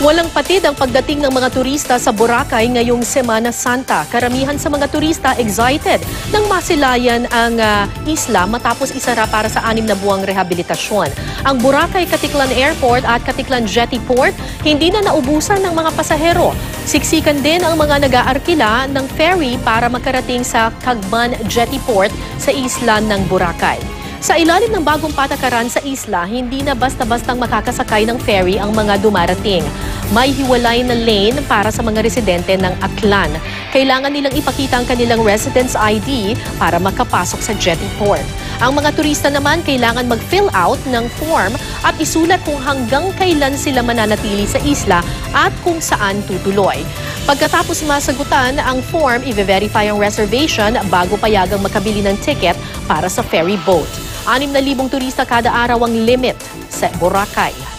Walang patid ang pagdating ng mga turista sa Boracay ngayong Semana Santa. Karamihan sa mga turista excited nang masilayan ang isla matapos isara para sa 6 na buwang rehabilitasyon. Ang Boracay Caticlan Airport at Caticlan Jetty Port hindi na naubusan ng mga pasahero. Siksikan din ang mga nag-aarkila ng ferry para makarating sa Cagman Jetty Port sa isla ng Boracay. Sa ilalim ng bagong patakaran sa isla, hindi na basta-bastang makakasakay ng ferry ang mga dumarating. May hiwalay na lane para sa mga residente ng Aklan. Kailangan nilang ipakita ang kanilang residence ID para makapasok sa jetty port. Ang mga turista naman kailangan mag-fill out ng form at isulat kung hanggang kailan sila mananatili sa isla at kung saan tutuloy. Pagkatapos masagutan ang form, i-verify ang reservation bago payagang makabili ng ticket para sa ferry boat. 6,000 turista kada araw ang limit sa Boracay.